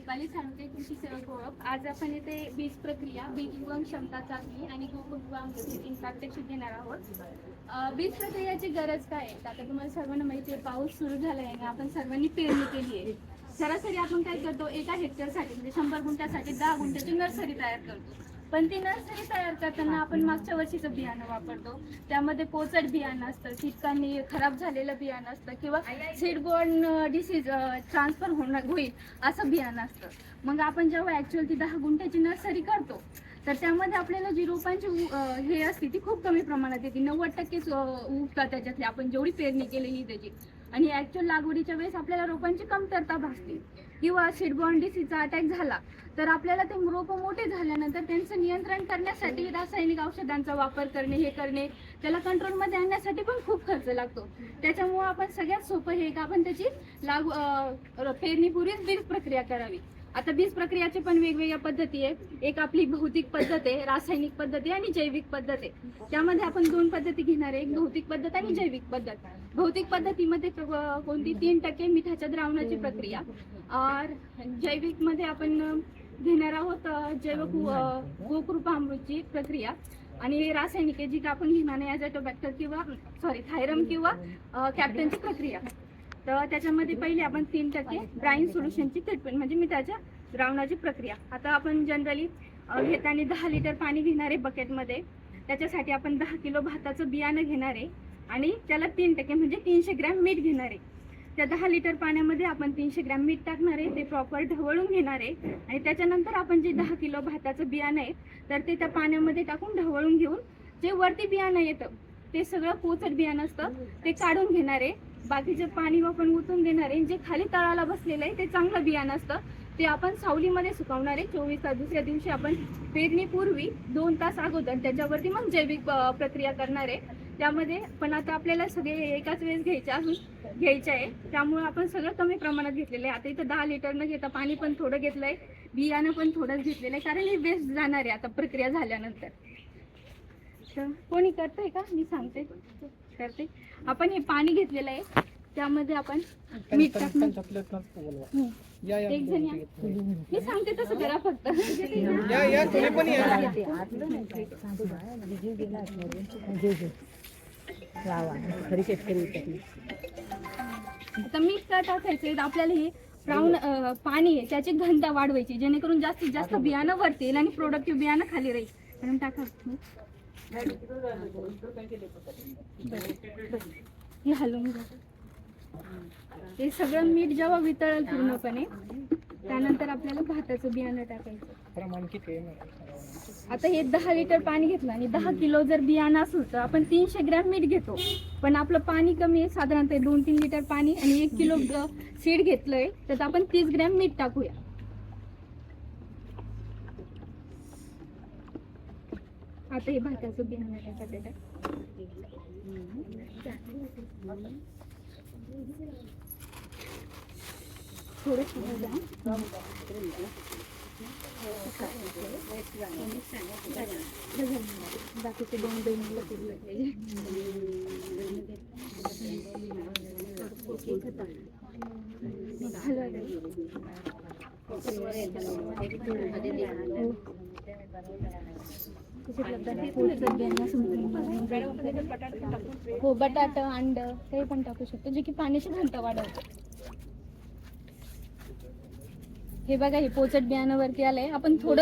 दीपाली सांगते कृषी सेवक ओळख. आज आपण इथे बीज प्रक्रिया, बीज उगवण क्षमता चाचणी आणि गोकुळ प्रात्यक्षिक घेणार आहोत. बीज प्रक्रियाची गरज काय आहे? आता तुम्हाला सर्वांना माहिती आहे, पाऊस सुरू झाला आहे आणि आपण सर्वांनी पेरणी केली आहे. सरासरी आपण काय करतो, एका हेक्टरसाठी म्हणजे 100 गुंठ्यासाठी 10 गुंठ्याची नर्सरी तयार करतो. पण ती नर्सरी तयार करताना आपण मागच्या वर्षीचं बियाणं वापरतो. त्यामध्ये पोचट बियाणं असतं, कीटकांनी खराब झालेलं बियाणं असतं किंवा सीडबॉर्न डिसीज ट्रान्सफर होईल असं बियाणं असतं. मग आपण जेव्हा ॲक्च्युअल ती 10 गुंठ्याची नर्सरी करतो तर त्यामध्ये आपल्याला जी रोपांची हे असते ती खूप कमी प्रमाणात येते. 90% उगतात त्याच्यातली, आपण जेवढी पेरणी केलेली त्याची. आणि ॲक्च्युअल लागवडीच्या वेळेस आपल्याला रोपांची कमतरता भासते किंवा सीडबॉर्न डिसीजचा अटॅक झाला तर आपल्याला ते रोपं मोठे झाल्यानंतर त्यांचं नियंत्रण करण्यासाठी रासायनिक औषधांचा वापर करणे, हे करणे, त्याला कंट्रोलमध्ये आणण्यासाठी पण खूप खर्च लागतो. त्याच्यामुळे आपण सगळ्यात सोपं हे का आपण त्याची पेरणीपूर्वीच बीज प्रक्रिया करावी. आता बीज प्रक्रियाचे पण वेगवेगळ्या पद्धती आहेत. एक आपली भौतिक पद्धत आहे, रासायनिक पद्धत आहे आणि जैविक पद्धत आहे. त्यामध्ये आपण 2 पद्धती घेणार आहे, एक भौतिक पद्धत आणि जैविक पद्धत. भौतिक पद्धतीमध्ये कोणती 3% मिठाच्या द्रावणाची प्रक्रिया, जैविक मध्ये आपण घेणार आहोत जैव गोकृपामृतची प्रक्रिया, आणि रासायनिक जी का आपण घेणार आहे ॲझॅटोबॅक्टर किंवा थायरम किंवा कॅप्टनची प्रक्रिया. तर त्याच्यामध्ये पहिले आपण 3% ब्राईन सोल्युशनची ट्रीटमेंट म्हणजे मिठाच्या द्रावणाची प्रक्रिया. आता आपण जनरली घेताना 10 लिटर पाणी घेणार आहे बकेटमध्ये. त्याच्यासाठी आपण 10 किलो भाताचं बियाणं घेणार आहे आणि त्याला 3% म्हणजे 300 ग्रॅम मीठ घेणार आहे. त्या 10 लिटर पाण्यामध्ये आपण 300 ग्रॅम मीठ टाकणार आहे, ते प्रॉपर ढवळून घेणार आहे आणि त्याच्यानंतर आपण जे 10 किलो भाताचं बियाणं आहे तर ते त्या पाण्यामध्ये टाकून ढवळून घेऊन जे वरती बियाणं येतं ते सगळं पोचट बियाणं असतं ते काढून घेणार आहे. बाकीचे पाणी आपण ओतून देणार आहे. जे खाली तळाला बसलेलं आहे ते चांगलं बियाणं असतं, ते आपण सावलीमध्ये सुकवणार आहे. 24 तास. दुसऱ्या दिवशी आपण पेरणीपूर्वी 2 तास अगोदर त्याच्यावरती मग जैविक प्रक्रिया करणार आहे. त्यामध्ये पण आता आपल्याला सगळे एकाच वेळेस घ्यायचे आहे, त्यामुळे आपण सगळं कमी प्रमाणात घेतलेलं आहे. आता इथं 10 लिटर न घेता पाणी पण थोडं घेतलं आहे, बियाणं पण थोडंच घेतलेलं आहे, कारण हे वेस्ट जाणार आहे आता प्रक्रिया झाल्यानंतर. तर कोणी करतंय का? मी सांगते करते. आपण हे पाणी घेतलेलं आहे, त्यामध्ये आपण मीठ टाकणार. एक जण या, मी सांगते तसं करा फक्त. आता मीठ का टाकायचं, आपल्याला हे ब्राऊन पाणी आहे त्याची घनता वाढवायची, जेणेकरून जास्तीत जास्त बियाणं वरती येईल आणि प्रोडक्टिव्ह बियाणं खाली राहील. म्हणून टाका हे हलवून घ्या. हे सगळं मीठ जेव्हा वितळेल पूर्णपणे त्यानंतर आपल्याला भाताचं बियाणं टाकायचं. आता हे 10 लिटर पाणी घेतलं आणि 10 किलो जर बियाणं असेल तर आपण 300 ग्रॅम मीठ घेतो, पण आपलं पाणी कमी आहे, साधारणतः 2-3 लिटर पाणी आणि 1 किलो सीड घेतलंय तर आपण 30 ग्रॅम मीठ टाकूया. आता हे भाताचं बियाणं टाकायचं. थोडं बाकीचे 2 हो, बटाटा, अंड ते पण टाकू शकतो, जे की पाण्याची घनता वाढवतं. हे बघा, हे पोचट बियाणं वरती आलंय. आपण थोडं